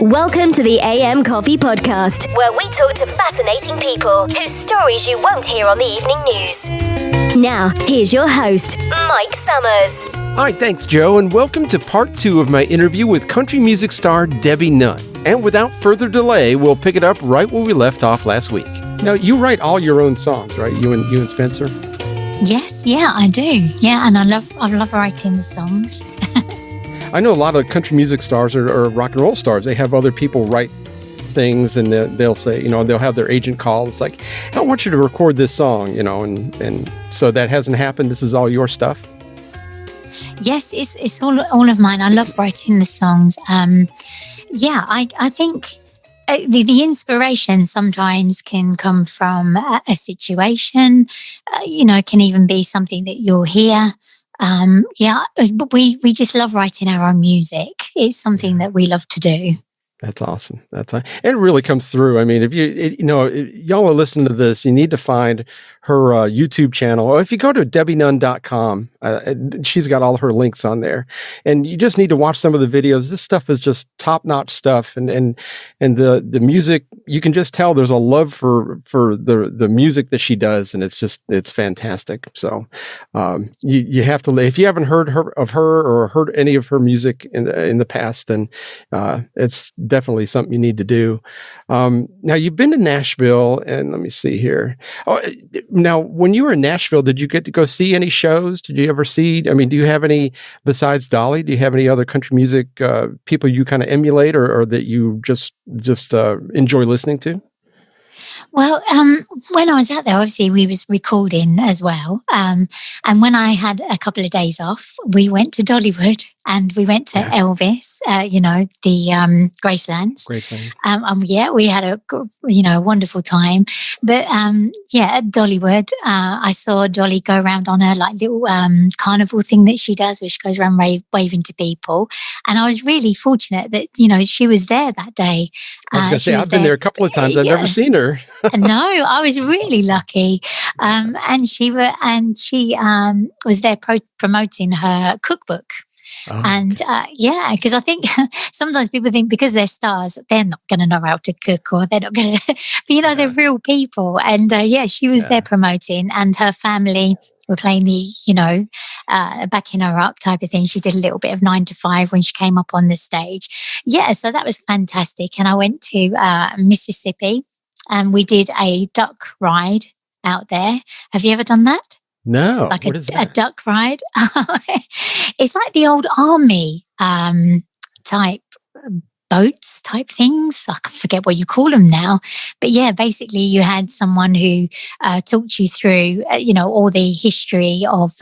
Welcome to the AM Coffee Podcast, where we talk to fascinating people whose stories you won't hear on the evening news. Now, here's your host, Mike Summers. All right, thanks, Joe, and welcome to part 2 of my interview with country music star Debbie Nunn. And without further delay, we'll pick it up right where we left off last week. Now, you write all your own songs, right? You and Spencer? Yes, yeah, I do. Yeah, and I love writing the songs. I know a lot of country music stars or rock and roll stars, they have other people write things and they'll say, they'll have their agent call. It's like, I want you to record this song, and so that hasn't happened. This is all your stuff. Yes, it's all of mine. I love writing the songs. I think the inspiration sometimes can come from a situation, can even be something that you'll hear. But we just love writing our own music. It's something that we love to do. That's awesome. And it really comes through. I mean, if y'all are listening to this, you need to find her YouTube channel. Or if you go to debbieNunn.com, she's got all her links on there, and you just need to watch some of the videos. This stuff is just top-notch stuff, and the music, you can just tell there's a love for the music that she does, and it's fantastic. So you have to, if you haven't heard of her or heard any of her music in the past, then it's definitely something you need to do. Now, you've been to Nashville, and let me see here. Now, when you were in Nashville, did you get to go see any shows? Did you ever see, do you have any, besides Dolly, do you have any other country music people you kind of emulate or that you just enjoy listening to? Well, when I was out there, obviously we was recording as well. And when I had a couple of days off, we went to Dollywood and we went to Elvis, the Gracelands. We had a wonderful time. But at Dollywood, I saw Dolly go around on her little carnival thing that she does, where she goes around waving to people. And I was really fortunate that, she was there that day. I was going to say, I've been there a couple of times. I've never seen her. No, I was really lucky. And she was there promoting her cookbook. Oh, and because I think sometimes people think because they're stars, they're not going to know how to cook, or they're not going to, but they're real people. And she was there promoting, and her family were playing the, backing her up type of thing. She did a little bit of 9 to 5 when she came up on the stage. Yeah, so that was fantastic. And I went to Mississippi, and we did a duck ride out there. Have you ever done that? No. What is that? A duck ride? It's like the old army type boats type things. I forget what you call them now. But basically you had someone who talked you through, all the history of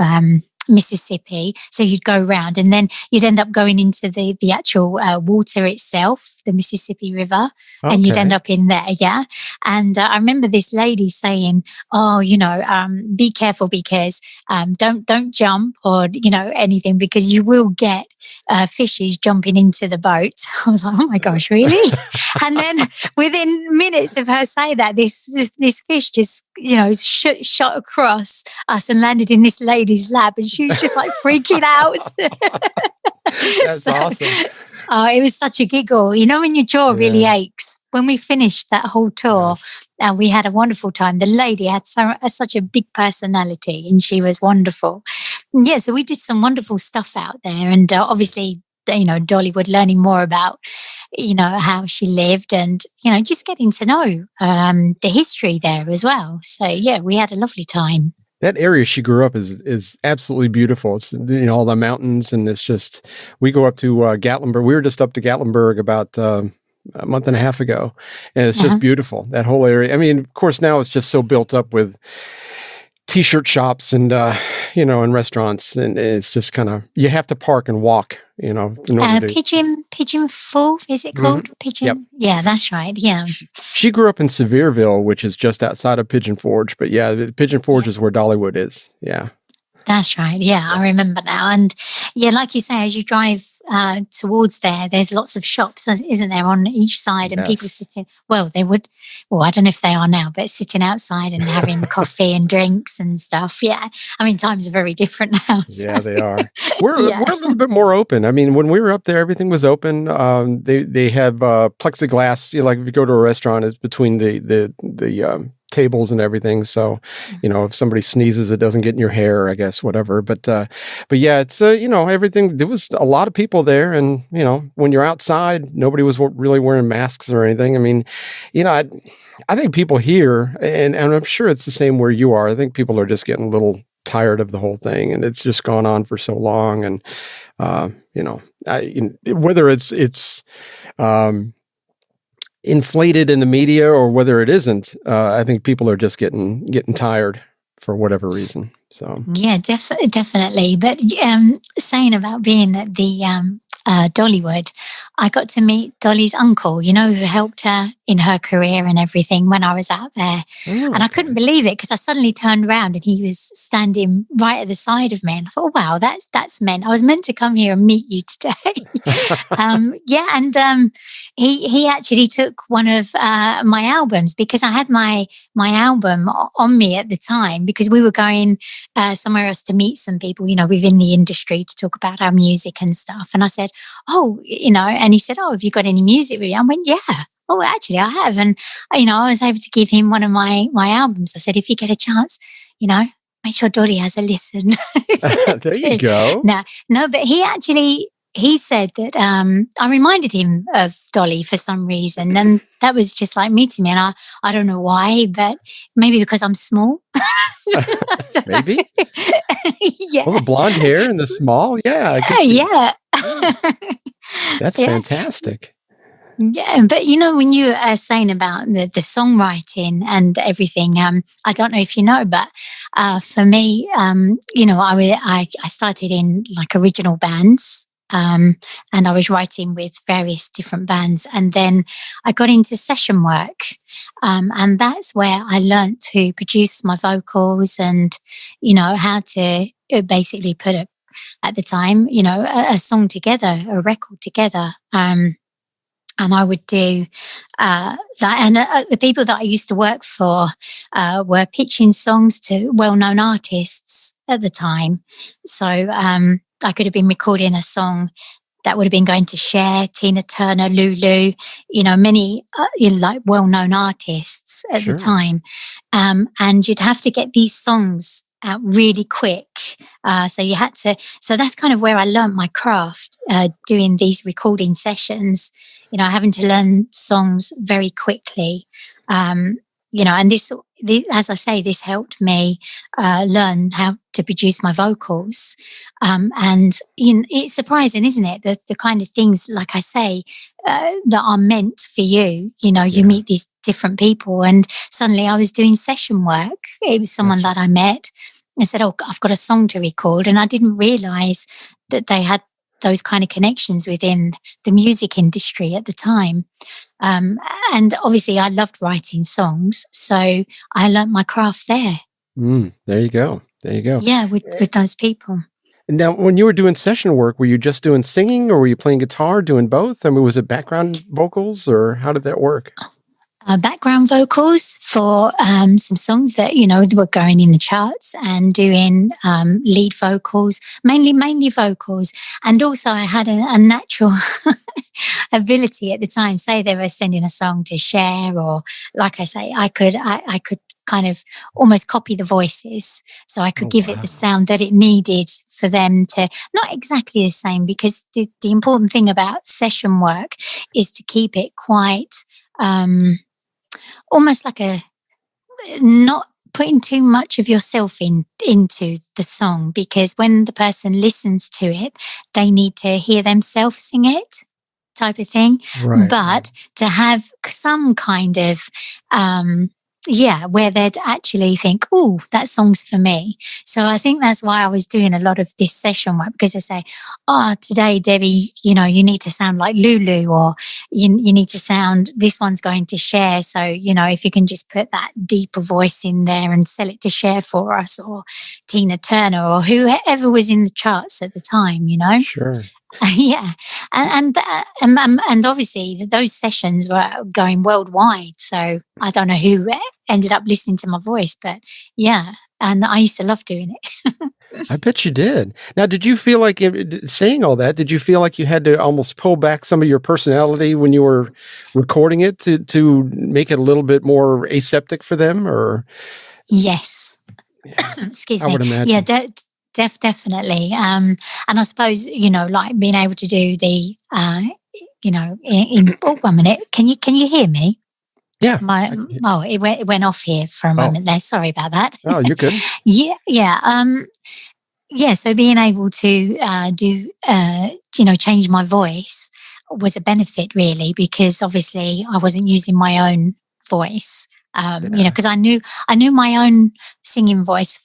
Mississippi. So you'd go around and then you'd end up going into the actual water itself, the Mississippi River, and you'd end up in there. Yeah. And I remember this lady saying, be careful because don't jump or, anything, because you will get fishes jumping into the boat. I was like, oh my gosh, really? And then within minutes of her saying that, this fish just, shot across us and landed in this lady's lap, and she was just like freaking out. That's awesome. It was such a giggle. When your jaw really aches. When we finished that whole tour, we had a wonderful time. The lady had such a big personality, and she was wonderful. Yeah, so we did some wonderful stuff out there, and obviously, Dollywood, learning more about, how she lived, and just getting to know the history there as well. So we had a lovely time. That area she grew up is absolutely beautiful. It's all the mountains, and it's just, we go up to Gatlinburg. We were just up to Gatlinburg about a month and a half ago, and it's just beautiful, that whole area. Of course, now it's just so built up with T-shirt shops and and restaurants, and it's just kind of, you have to park and walk, in order to Pigeon Forge, is it called? Mm-hmm. Pigeon? Yep. Yeah, that's right. Yeah. She grew up in Sevierville, which is just outside of Pigeon Forge, but Pigeon Forge is where Dollywood is. Yeah. That's right. Yeah, I remember now. And yeah, like you say, as you drive towards there's lots of shops, isn't there, on each side, and people Yes. sitting. Well, they would. Well, I don't know if they are now, but sitting outside and having coffee and drinks and stuff. Yeah, I mean, times are very different now. So. Yeah, they are. We're Yeah. a little bit more open. I mean, when we were up there, everything was open. They have plexiglass. Like if you go to a restaurant, it's between the tables and everything. So, if somebody sneezes, it doesn't get in your hair, I guess, whatever. But yeah, it's everything. There was a lot of people there, and when you're outside, nobody was really wearing masks or anything. I mean, I think people here, and I'm sure it's the same where you are. I think people are just getting a little tired of the whole thing, and it's just gone on for so long. And whether it's inflated in the media or whether it isn't, I think people are just getting tired for whatever reason. So yeah, definitely. But saying about being at the Dollywood, I got to meet Dolly's uncle, who helped her in her career and everything when I was out there. Oh, and I couldn't believe it because I suddenly turned around and he was standing right at the side of me. And I thought, wow, that's meant. I was meant to come here and meet you today. He actually took one of my albums because I had my album on me at the time because we were going somewhere else to meet some people, within the industry to talk about our music and stuff. And I said, and he said, oh, have you got any music with you? I went, yeah. Oh, actually, I have. And, I was able to give him one of my albums. I said, if you get a chance, make sure Dolly has a listen. There you go. No, but he said that I reminded him of Dolly for some reason. And that was just like meeting me. And I don't know why, but maybe because I'm small. Maybe. Yeah. Well, the blonde hair and the small. Yeah. Yeah. That's fantastic. Yeah, but when you are saying about the songwriting and everything, I don't know if you know, but for me, I started in like original bands, and I was writing with various different bands, and then I got into session work, and that's where I learned to produce my vocals and how to basically put it at the time, a song together, a record together. And I would do that. And the people that I used to work for were pitching songs to well-known artists at the time. So I could have been recording a song that would have been going to Cher, Tina Turner, Lulu, many like well-known artists at the time. And you'd have to get these songs out really quick. So you had to, so that's kind of where I learned my craft, doing these recording sessions, having to learn songs very quickly. And this, as I say, this helped me learn how to produce my vocals. And it's surprising, isn't it? The kind of things, like I say, that are meant for you. You meet these different people, and suddenly I was doing session work. It was someone that I met and said, "Oh, I've got a song to record," and I didn't realise that they had those kind of connections within the music industry at the time. And obviously I loved writing songs, so I learnt my craft there. There you go. Yeah, with those people. Now, when you were doing session work, were you just doing singing or were you playing guitar, doing both? I mean, was it background vocals or how did that work? Background vocals for some songs that were going in the charts, and doing lead vocals, mainly vocals. And also I had a natural ability at the time. Say they were sending a song to Cher, or like I say, I could kind of almost copy the voices, so I could give it the sound that it needed for them to, not exactly the same, because the important thing about session work is to keep it quite almost like not putting too much of yourself into the song, because when the person listens to it, they need to hear themselves sing it, type of thing. Right. But to have some kind of where they'd actually think, oh, that song's for me. So I think that's why I was doing a lot of this session work, because they say, oh, today, Debbie, you need to sound like Lulu, or you need to sound, this one's going to Cher. So, if you can just put that deeper voice in there and sell it to Cher for us, or Tina Turner, or whoever was in the charts at the time, Sure. Yeah, and obviously those sessions were going worldwide. So I don't know who ended up listening to my voice, but yeah, and I used to love doing it. I bet you did. Now, did you feel like saying all that? Did you feel like you had to almost pull back some of your personality when you were recording it to make it a little bit more aseptic for them, or? Yes. Yeah, Excuse I me. would imagine. Yeah, definitely. And I suppose, like being able to do the, oh, 1 minute. Can you hear me? Yeah. It went off here for a moment there. Sorry about that. Oh, you're good. Yeah. Yeah. So being able to change my voice was a benefit, really, because obviously I wasn't using my own voice. Because I knew my own singing voice,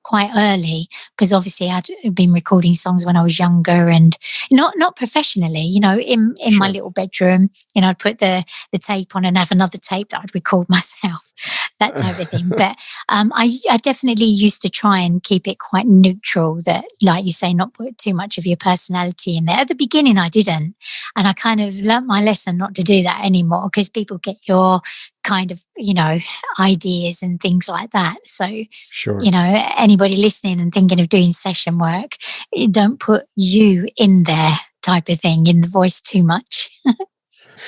quite early, because obviously I'd been recording songs when I was younger, and not professionally, in Sure. my little bedroom, I'd put the tape on and have another tape that I'd record myself, that type of thing. But I definitely used to try and keep it quite neutral, that, like you say, not put too much of your personality in there. At the beginning I didn't, and I kind of learnt my lesson not to do that anymore, because people get your kind of, ideas and things like that. So, Sure. Anybody listening and thinking of doing session work, don't put you in there, type of thing, in the voice too much.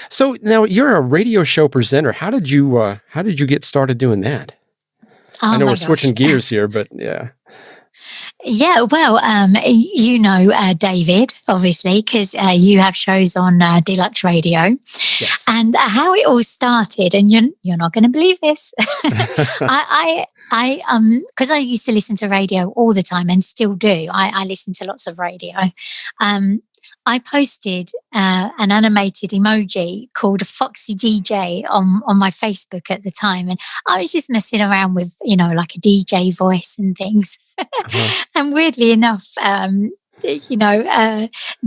So now you're a radio show presenter. How did you get started doing that? I know we're switching gears here, but yeah. Yeah, well, David, obviously, because you have shows on Deluxe Radio. Yes. And how it all started, and you're not going to believe this. Because I used to listen to radio all the time, and still do. I listen to lots of radio. I posted an animated emoji called Foxy DJ on my Facebook at the time, and I was just messing around with, like a DJ voice and things. Uh-huh. And weirdly enough,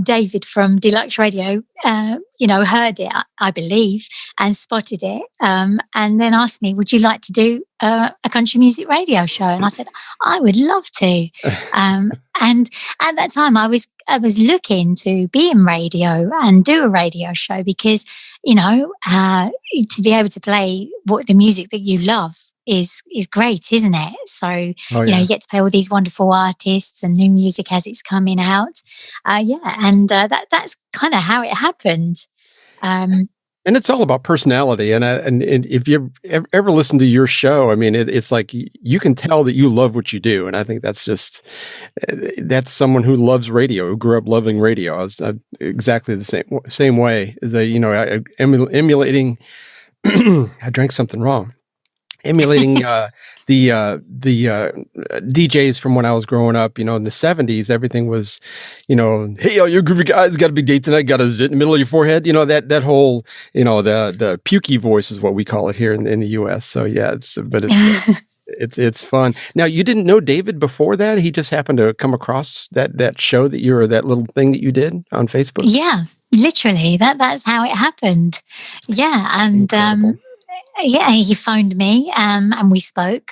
David from Deluxe Radio, heard it, I believe, and spotted it, and then asked me, would you like to do a country music radio show? And I said, I would love to. And at that time I was looking to be in radio and do a radio show, because, to be able to play the music that you love is great, isn't it? So, you get to play all these wonderful artists and new music as it's coming out. That's kind of how it happened. And it's all about personality. And if you ever listen to your show, I mean, it's like you can tell that you love what you do. And I think that's someone who loves radio, who grew up loving radio. I was exactly the same way as emulating. I drank something wrong. Emulating the DJs from when I was growing up, in the 70s, everything was, hey, all you groovy guys, got a big date tonight, got a zit in the middle of your forehead, that whole, the pukey voice is what we call it here in the US. So yeah, it's fun. Now, you didn't know David before that? He just happened to come across that show that little thing that you did on Facebook? Yeah, literally. That's how it happened. Yeah. And Incredible. he phoned me, and we spoke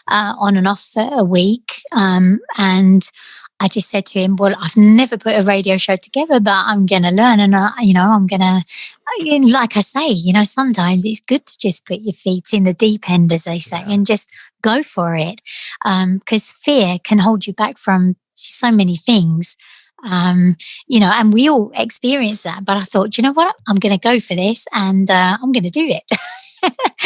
on and off for a week. And I just said to him, well, I've never put a radio show together, but I'm going to learn. And, I'm going to, like I say, sometimes it's good to just put your feet in the deep end, as they say, and just go for it. Because fear can hold you back from so many things. And we all experience that. But I thought, you know what? I'm going to go for this, and I'm going to do it.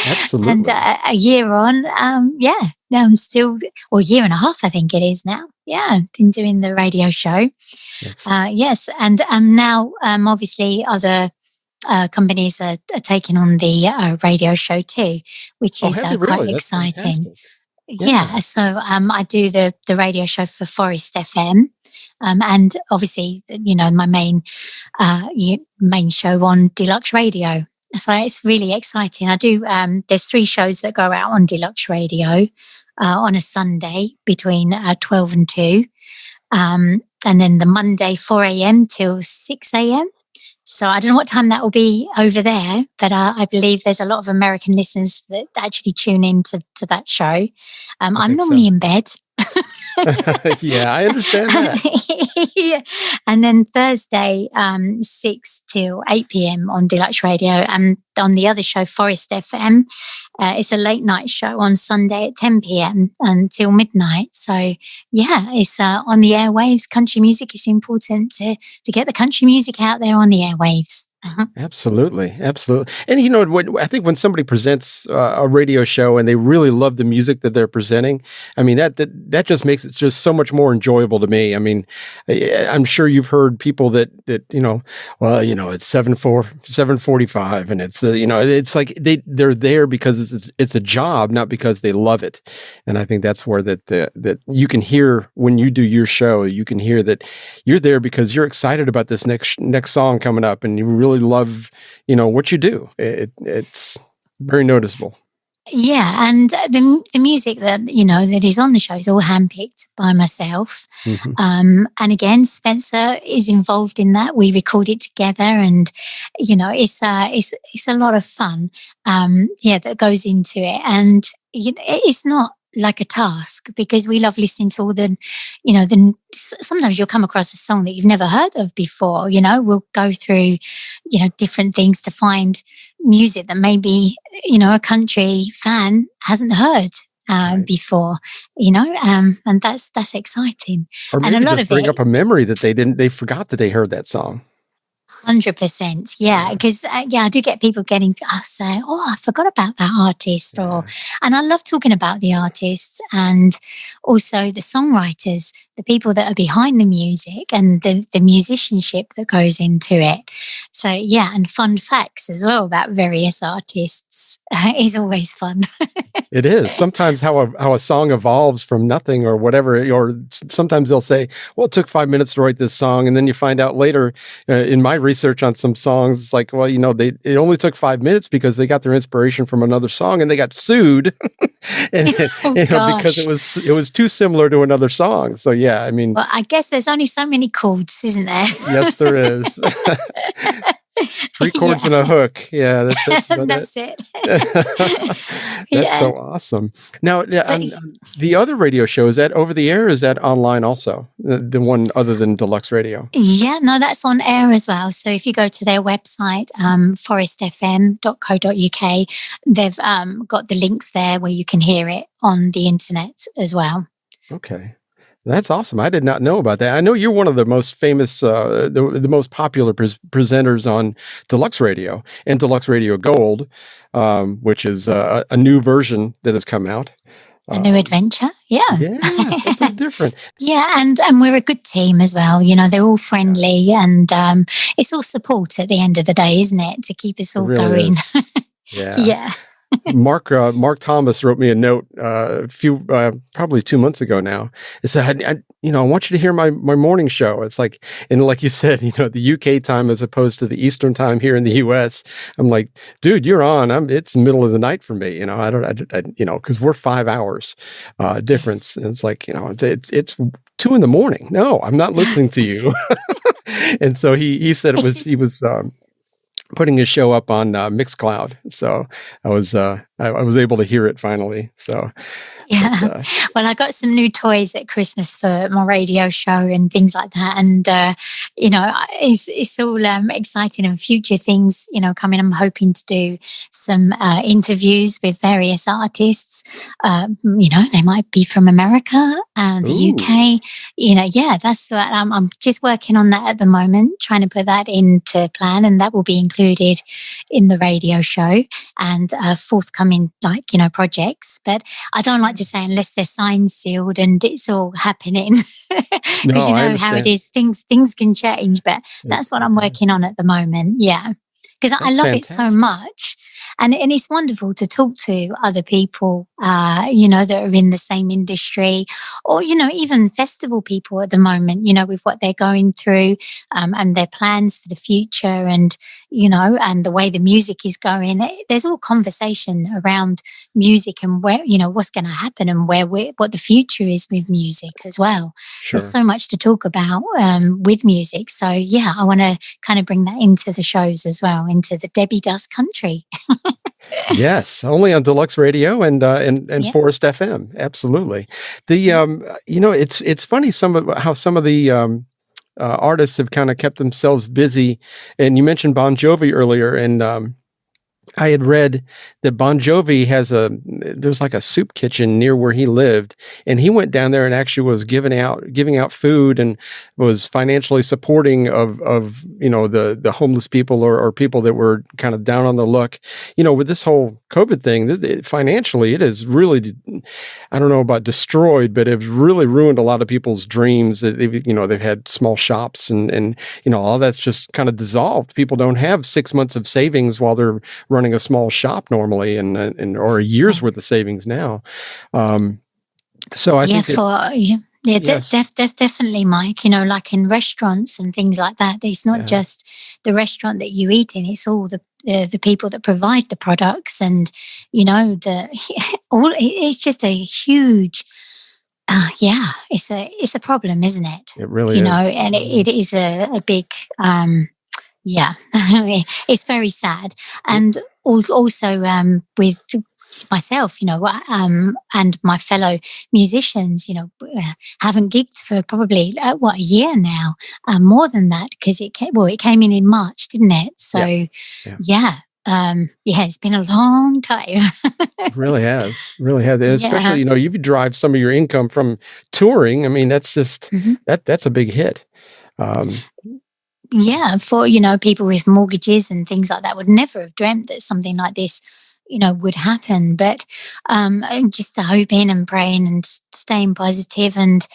Absolutely. And a year on, I'm still, or a year and a half, I think it is now. Yeah, I've been doing the radio show. Yes. Yes, and now obviously other companies are taking on the radio show too, which is have you quite really? That's exciting. fantastic. Yeah, so I do the radio show for Forest FM, and obviously, my main show on Deluxe Radio. So it's really exciting. I do. There's 3 shows that go out on Deluxe Radio on a Sunday between 12 and 2, and then the Monday 4 a.m. till 6 a.m. So I don't know what time that will be over there, but I believe there's a lot of American listeners that actually tune in to that show. I'm normally in bed. Yeah, I understand that. Yeah. And then Thursday, 6 till 8 p.m. on Deluxe Radio. And on the other show, Forest FM, it's a late night show on Sunday at 10 p.m. until midnight. So, yeah, it's on the airwaves. Country music is important to get the country music out there on the airwaves. Absolutely. And I think when somebody presents a radio show and they really love the music that they're presenting, I mean, that just makes it just so much more enjoyable to me. I mean, I'm sure you've heard people that it's 7:45 and it's it's like they're there because it's a job, not because they love it. And I think that's where that you can hear when you do your show, you can hear that you're there because you're excited about this next song coming up and you really love what you do. It's very noticeable. Yeah, and the music that that is on the show is all handpicked by myself. And again, Spencer is involved in that. We record it together, and it's a lot of fun. That goes into it, and it's not like a task because we love listening to all the sometimes you'll come across a song that you've never heard of before. We'll go through different things to find music that maybe a country fan hasn't heard before, and that's exciting. Or maybe and a lot just of bring it, up a memory that they forgot that they heard that song. 100%, yeah, because I do get people getting to us saying, "Oh, I forgot about that artist," and I love talking about the artists and also the songwriters, the people that are behind the music and the musicianship that goes into it. So and fun facts as well about various artists is always fun. It is. Sometimes how a song evolves from nothing or whatever, or sometimes they'll say, well, it took 5 minutes to write this song. And then you find out later in my research on some songs, it's like, well, it only took 5 minutes because they got their inspiration from another song and they got sued because it was too similar to another song. So, yeah, I mean. Well, I guess there's only so many chords, isn't there? Yes, there is. 3 chords and a hook. Yeah, that's it. That's so awesome. Now, the other radio show, is that over the air? Or is that online also? The one other than Deluxe Radio? Yeah, no, that's on air as well. So if you go to their website, forestfm.co.uk, they've got the links there where you can hear it on the internet as well. Okay. That's awesome. I did not know about that. I know you're one of the most famous, the most popular presenters on Deluxe Radio and Deluxe Radio Gold, which is a new version that has come out. A new adventure, yeah. Yeah, something different. Yeah, and we're a good team as well. They're all friendly, and it's all support at the end of the day, isn't it? To keep us all really going. Yeah. Mark Thomas wrote me a note probably 2 months ago now. It said, I want you to hear my morning show. It's like, and like you said, the UK time as opposed to the Eastern time here in the US. I'm like, dude, you're on. It's the middle of the night for me. Because we're 5 hours difference. Yes. And it's like, it's 2 a.m. No, I'm not listening to you. And so he said he was putting his show up on Mixcloud, so I was able to hear it finally. So yeah, well, I got some new toys at Christmas for my radio show and things like that, and it's all exciting and future things coming. I'm hoping to do some interviews with various artists. They might be from America and the UK. That's what I'm just working on that at the moment, trying to put that into plan, and that will be included in the radio show and forthcoming projects. But I don't like to say unless they're signed, sealed, and it's all happening, because how it is. Things can change, but that's what I'm working on at the moment. Yeah, because I love it so much. and it's wonderful to talk to other people, that are in the same industry, or even festival people at the moment, with what they're going through, and their plans for the future, and and the way the music is going. There's all conversation around music and where what's going to happen and what the future is with music as well. There's Sure. so much to talk about with music. So yeah, I want to kind of bring that into the shows as well, into the Debbie Does Country. Yes, only on Deluxe Radio and Yeah. Forest FM. Absolutely. The it's funny how some of the artists have kind of kept themselves busy. And you mentioned Bon Jovi earlier, and I had read that Bon Jovi there's like a soup kitchen near where he lived, and he went down there and actually was giving out food and was financially supporting of the homeless people or people that were kind of down on the luck. With this whole COVID thing, financially it is really, I don't know about destroyed, but it's really ruined a lot of people's dreams. That they've had small shops and all that's just kind of dissolved. People don't have 6 months of savings while they're running a small shop normally, or a year's worth of savings now. So I think yes, definitely, Mike. Like in restaurants and things like that, it's not yeah, just the restaurant that you eat in; it's all the people that provide the products, and the all. It's just a huge. It's a problem, isn't it? it really is. And it is a big. Yeah, it's very sad, and also with myself, and my fellow musicians, haven't gigged for probably a year now, more than that, because it came in March, didn't it? So Yeah, yeah. yeah, it's been a long time. Really has. Really has. And Yeah. especially, you drive some of your income from touring. I mean, that's just Mhm. that's a big hit. Um, Yeah, for people with mortgages and things like that would never have dreamt that something like this, would happen. But just hoping and praying and staying positive, and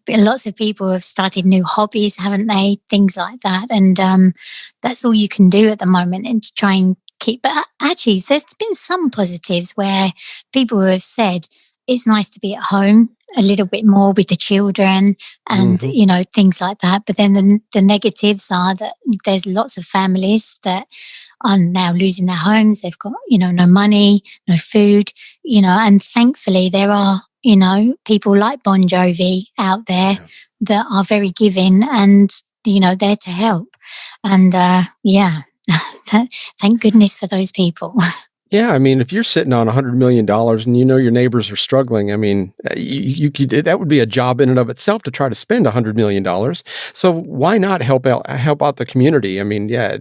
lots of people have started new hobbies, haven't they? Things like that, and that's all you can do at the moment, and to try and keep. But actually, there's been some positives where people have said it's nice to be at home a little bit more with the children, and mhm. things like that. But then the negatives are that there's lots of families that are now losing their homes. They've got no money, no food, and thankfully there are people like Bon Jovi out there Yeah. that are very giving, and there to help. And thank goodness for those people. Yeah, I mean, if you're sitting on $100 million and your neighbors are struggling, I mean, you could, that would be a job in and of itself to try to spend $100 million. So why not help out the community? I mean, yeah,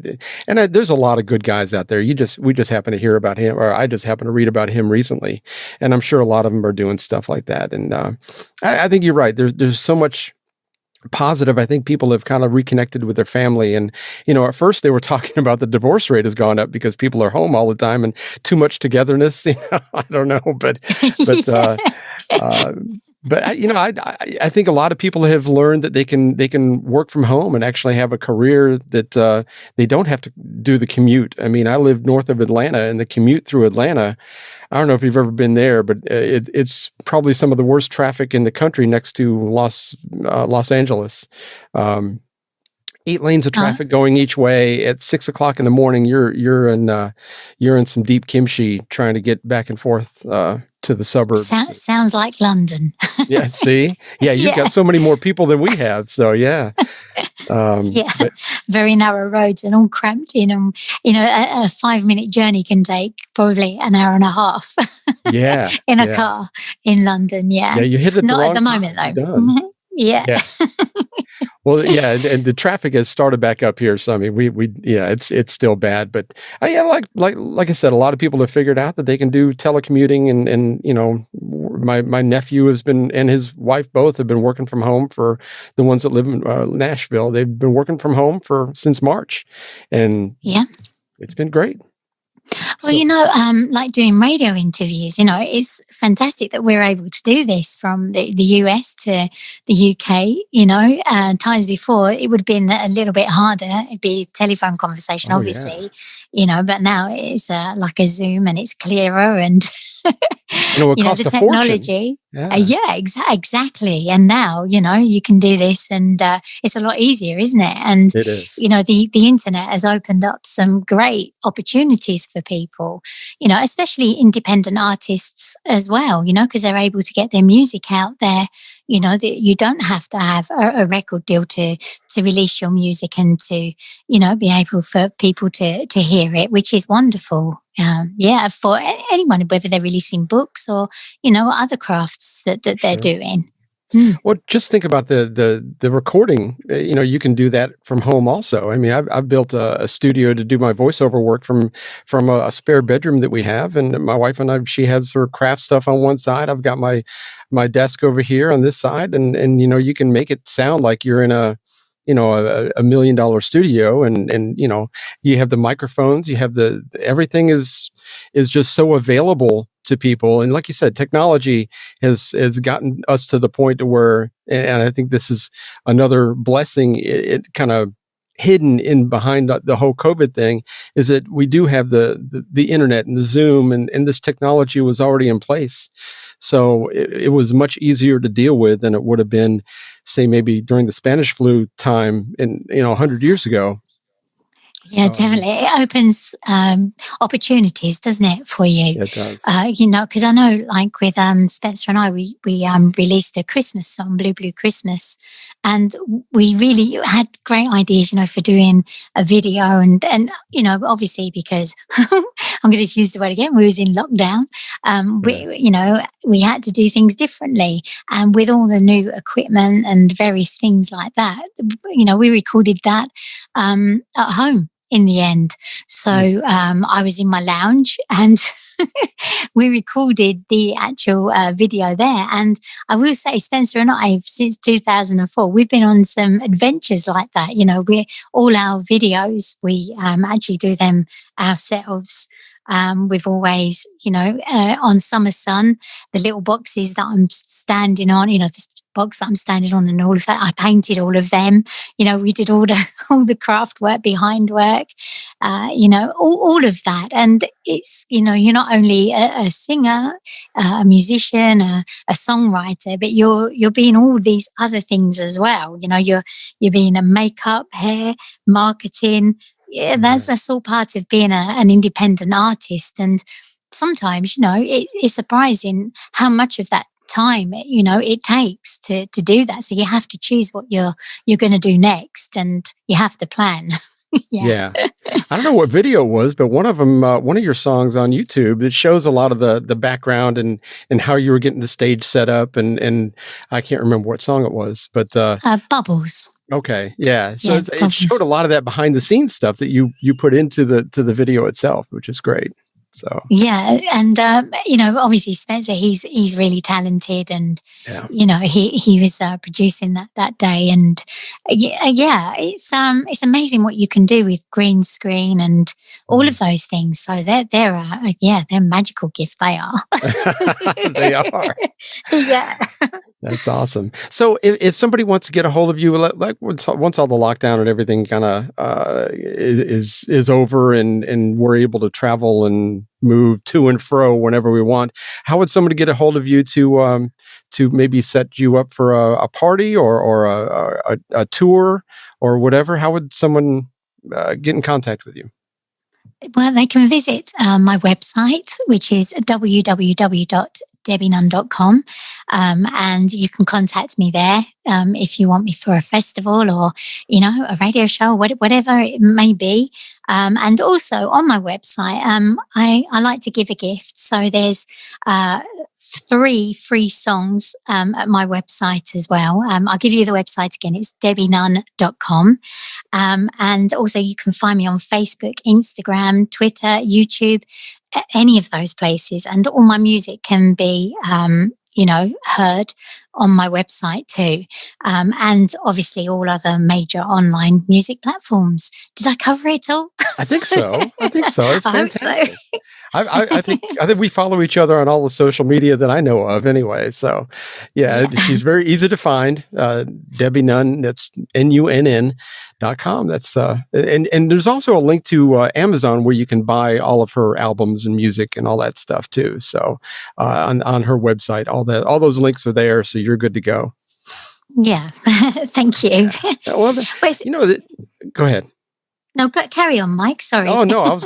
and there's a lot of good guys out there. We just happen to hear about him, or I just happen to read about him recently, and I'm sure a lot of them are doing stuff like that. And I think you're right. There's so much positive. I think people have kind of reconnected with their family. And, at first they were talking about the divorce rate has gone up because people are home all the time and too much togetherness. I don't know, but, uh, I think a lot of people have learned that they can work from home and actually have a career that they don't have to do the commute. I mean, I live north of Atlanta, and the commute through Atlanta, I don't know if you've ever been there, but it's probably some of the worst traffic in the country next to Los Angeles. 8 lanes of Huh? traffic going each way at 6 o'clock in the morning. You're in some deep kimchi trying to get back and forth to the suburbs. Sounds like London. Yeah, see, yeah, you've Yeah. got so many more people than we have. So yeah, Yeah, but very narrow roads and all cramped in, and a 5-minute journey can take probably an hour and a half yeah, in a yeah, car in London. yeah, Yeah, you hit it at the not at wrong the time. moment You're done. though. Yeah. Yeah. Well, yeah, and the traffic has started back up here. So I mean, yeah, it's still bad, but yeah, like I said, a lot of people have figured out that they can do telecommuting, and my nephew and his wife both have been working from home. For the ones that live in Nashville, they've been working from home since March, and Yeah. it's been great. Well, like doing radio interviews, it's fantastic that we're able to do this from the US to the UK, times before it would have been a little bit harder. It'd be a telephone conversation, Oh yeah. obviously, but now it's like a Zoom and it's clearer and, And it would cost the a fortune. technology. Yeah. Exactly. And now, you can do this and it's a lot easier, isn't it? And, It is. the internet has opened up some great opportunities for people, especially independent artists as well, because they're able to get their music out there. That you don't have to have a record deal to release your music and to, be able for people to hear it, which is wonderful. For anyone, whether they're releasing books or, other crafts that they're Sure. doing. Well, just think about the recording. You can do that from home also. I mean, I've built a studio to do my voiceover work from a spare bedroom that we have, and my wife and I. She has her craft stuff on one side. I've got my desk over here on this side, and you can make it sound like you're in a $1 million studio, and you have the microphones, you have everything is just so available to people. And like you said, technology has gotten us to the point to where, and I think this is another blessing, it kind of hidden in behind the whole COVID thing, is that we do have the internet and the Zoom, and this technology was already in place. So it was much easier to deal with than it would have been, say, maybe during the Spanish flu time 100 years ago. Yeah, definitely. It opens opportunities, doesn't it, for you? It does. Because I know, like with Spencer and I, we released a Christmas song, Blue Blue Christmas, and we really had great ideas, for doing a video, and obviously because I'm going to use the word again, we was in lockdown. We had to do things differently, and with all the new equipment and various things like that, we recorded that at home in the end. So I was in my lounge and we recorded the actual video there. And I will say, Spencer and I, since 2004, we've been on some adventures like that. All our videos, we actually do them ourselves. We've always, on Summer Sun, the little boxes that I'm standing on, this box that I'm standing on and all of that, I painted all of them. We did all the craft work, behind work, all of that. And it's, you're not only a singer, a musician, a songwriter, but you're being all these other things as well. You're being a makeup, hair, marketing. Yeah, that's all part of being an independent artist. And sometimes, it's surprising how much of that time, it takes to do that. So you have to choose what you're going to do next, and you have to plan. Yeah. I don't know what video it was, but one of them, one of your songs on YouTube, it shows a lot of the background and how you were getting the stage set up, and I can't remember what song it was, but Bubbles. Okay, yeah. So it showed a lot of that behind the scenes stuff that you put into the video itself, which is great. So yeah, and obviously Spencer, he's really talented, and he was producing that day, and it's amazing what you can do with green screen and all of those things. So they're a magical gift. They are. They are. Yeah. That's awesome. So if somebody wants to get a hold of you, like once all the lockdown and everything kind of is over and we're able to travel and move to and fro whenever we want, how would somebody get a hold of you to maybe set you up for a party or a tour or whatever? How would someone get in contact with you? Well, they can visit my website, which is www.debbienunn.com, and you can contact me there if you want me for a festival or a radio show, whatever it may be. And also on my website, I like to give a gift. So there's 3 free songs at my website as well. I'll give you the website again. It's debbienunn.com. And also you can find me on Facebook, Instagram, Twitter, YouTube, any of those places. And all my music can be, heard on my website too. And obviously all other major online music platforms. Did I cover it all? I think so. It's I hope so. fantastic. I think we follow each other on all the social media that I know of anyway. So yeah. She's very easy to find. Debbie Nunn, that's NUNN.com. That's and there's also a link to Amazon where you can buy all of her albums and music and all that stuff too. So on her website, all those links are there, so you're good to go. Yeah. Thank you. Yeah. Well, go ahead. No, carry on, Mike. Sorry. Oh no, I was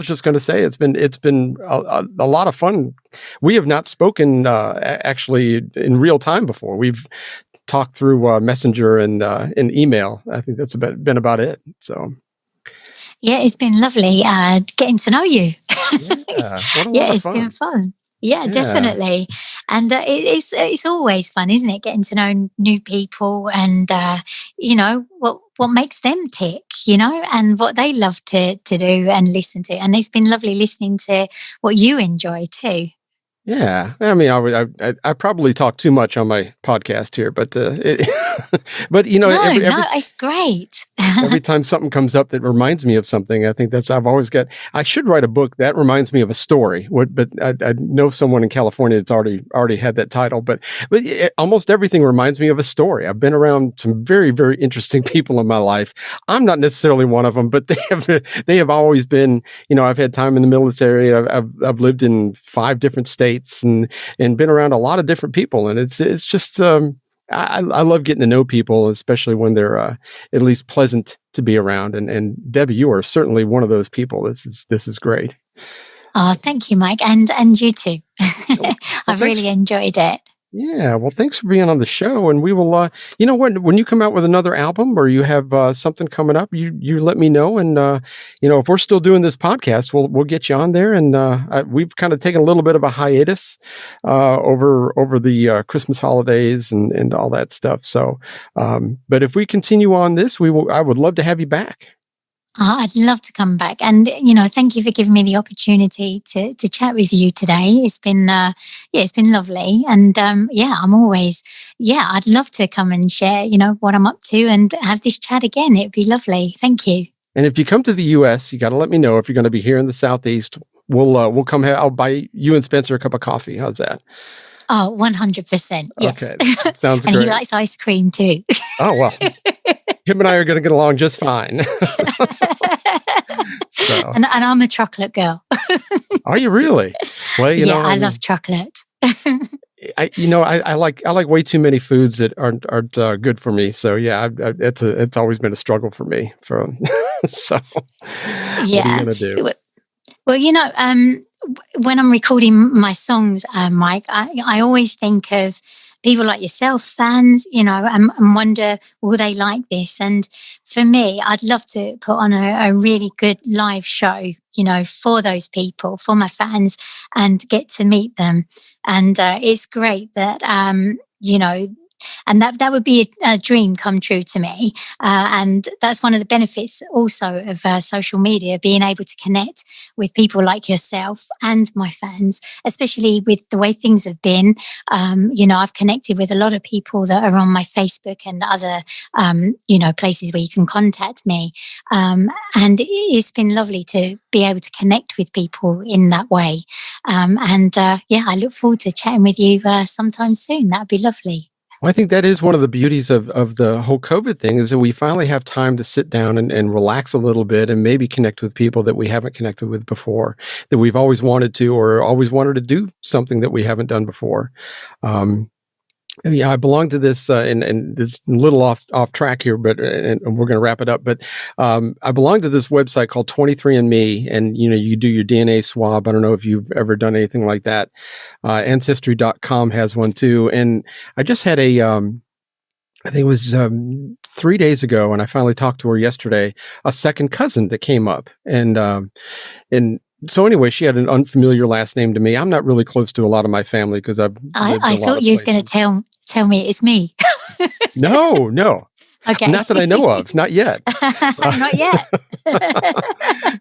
just going to say it's been a lot of fun. We have not spoken actually in real time before. We've talked through Messenger and email. I think that's been about it. So yeah, it's been lovely getting to know you. Yeah, what a lot Yeah, of it's fun. been fun. Yeah, Yeah. definitely. And it's always fun, isn't it? Getting to know new people and what makes them tick, and what they love to do and listen to. And it's been lovely listening to what you enjoy too. Yeah, I mean, I probably talk too much on my podcast here, but but No, every it's great. every time something comes up that reminds me of something, I think I've always got. I should write a book that reminds me of a story. But I know someone in California that's already had that title. But almost everything reminds me of a story. I've been around some very, very interesting people in my life. I'm not necessarily one of them, but they have always been. I've had time in the military. I've lived in 5 different states and been around a lot of different people, and it's just. I love getting to know people, especially when they're at least pleasant to be around. And Debbie, you are certainly one of those people. This is great. Oh, thank you, Mike, and you too. Well, I've thanks. really enjoyed it. Yeah, well, thanks for being on the show, and we will. When you come out with another album or you have something coming up, you let me know, and if we're still doing this podcast, we'll get you on there. And we've kind of taken a little bit of a hiatus over the Christmas holidays and all that stuff. So, but if we continue on this, I would love to have you back. I'd love to come back, and thank you for giving me the opportunity to chat with you today. It's been it's been lovely, and I'm always I'd love to come and share what I'm up to and have this chat again. It'd be lovely. Thank you. And if you come to the U.S., you got to let me know if you're going to be here in the Southeast. We'll come. I'll buy you and Spencer a cup of coffee. How's that? Oh, 100%. Yes. Okay, sounds And great. he likes ice cream too. Oh well, him and I are going to get along just fine. So, And I'm a chocolate girl. are you really? Well, I love chocolate. I like way too many foods that aren't good for me. So yeah, it's always been a struggle for me. So what are you gonna do? Well, when I'm recording my songs, Mike, I always think of people like yourself, fans, and wonder, will they like this? And for me, I'd love to put on a really good live show, for those people, for my fans, and get to meet them. And it's great that, and that would be a dream come true to me. And that's one of the benefits also of social media, being able to connect with people like yourself and my fans, especially with the way things have been. I've connected with a lot of people that are on my Facebook and other, places where you can contact me. And it's been lovely to be able to connect with people in that way. I look forward to chatting with you sometime soon. That'd be lovely. Well, I think that is one of the beauties of the whole COVID thing, is that we finally have time to sit down and relax a little bit and maybe connect with people that we haven't connected with before, that we've always wanted to, or always wanted to do something that we haven't done before. I belong to this, and this a little off track here, but and we're going to wrap it up. But I belong to this website called 23andMe, and you do your DNA swab. I don't know if you've ever done anything like that. Ancestry.com has one too, and I just had I think it was 3 days ago, and I finally talked to her yesterday. A second cousin that came up, and so anyway, she had an unfamiliar last name to me. I'm not really close to a lot of my family because I thought you was going to tell me it's me. No. Okay. Not that I know of. Not yet. Not yet.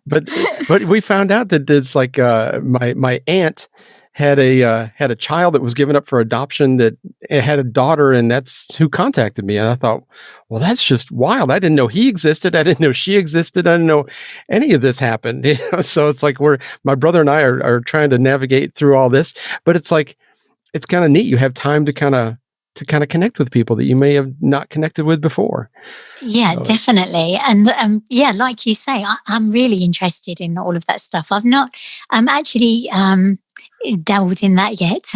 But we found out that it's like my aunt had a child that was given up for adoption that had a daughter, and that's who contacted me. And I thought, well, that's just wild. I didn't know he existed. I didn't know she existed. I didn't know any of this happened. So it's like my brother and I are trying to navigate through all this, but it's like, it's kind of neat. You have time to kind of connect with people that you may have not connected with before. Yeah, So, definitely. And yeah, like you say, I'm really interested in all of that stuff. I've not actually dabbled in that yet.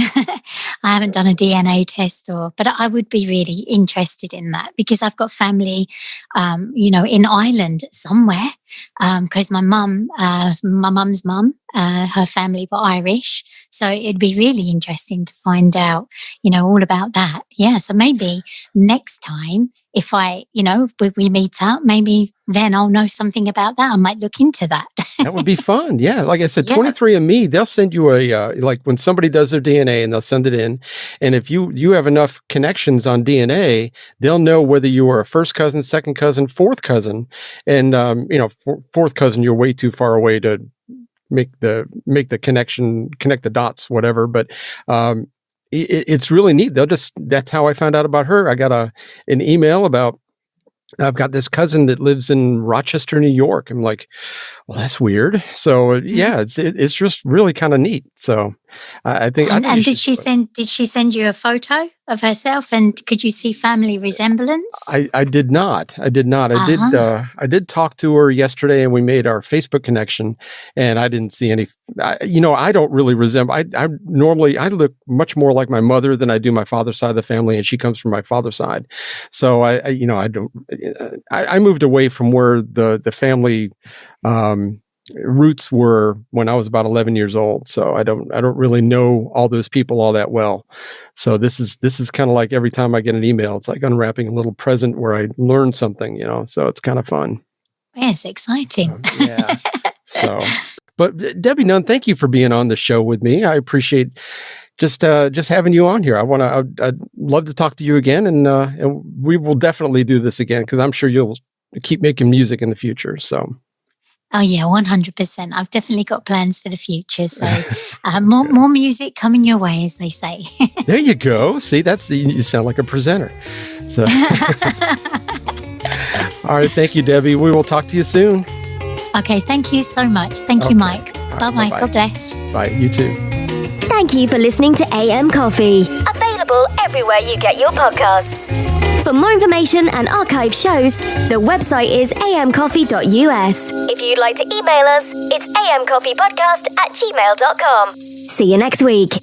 I haven't done a DNA test, but I would be really interested in that because I've got family, in Ireland somewhere. Because my mum's mum, her family were Irish. So it'd be really interesting to find out, all about that. Yeah. So maybe next time, if we meet up, maybe then I'll know something about that. I might look into that. that would be fun. Yeah. Like I said, Yeah. 23andMe, they'll send you like when somebody does their DNA and they'll send it in. And if you have enough connections on DNA, they'll know whether you are a first cousin, second cousin, fourth cousin. And, fourth cousin, you're way too far away to make the connection, connect the dots, whatever. But, it's really neat. That's how I found out about her. I got an email about, I've got this cousin that lives in Rochester, New York. I'm like, well, that's weird. So yeah, it's just really kind of neat. So I think. And did she send you a photo of herself? And could you see family resemblance? I did not. I did. I did talk to her yesterday, and we made our Facebook connection. And I didn't see any. I don't really resemble. I normally look much more like my mother than I do my father's side of the family, and she comes from my father's side. So I don't. I moved away from where the family roots were when I was about 11 years old. So I don't really know all those people all that well. So this is kind of like every time I get an email, it's like unwrapping a little present where I learn something, so it's kind of fun. Yes, exciting. Yeah. But Debbie Nunn, thank you for being on the show with me. I appreciate just having you on here. I'd love to talk to you again, and we will definitely do this again because I'm sure you'll keep making music in the future. So. Oh yeah, 100%. I've definitely got plans for the future. So more music coming your way, as they say. There you go. See, you sound like a presenter. So. All right. Thank you, Debbie. We will talk to you soon. Okay. Thank you so much. Thank you, Mike. Bye-bye. God bless. Bye. You too. Thank you for listening to AM Coffee. Available everywhere you get your podcasts. For more information and archive shows, the website is amcoffee.us. If you'd like to email us, it's amcoffeepodcast@gmail.com. See you next week.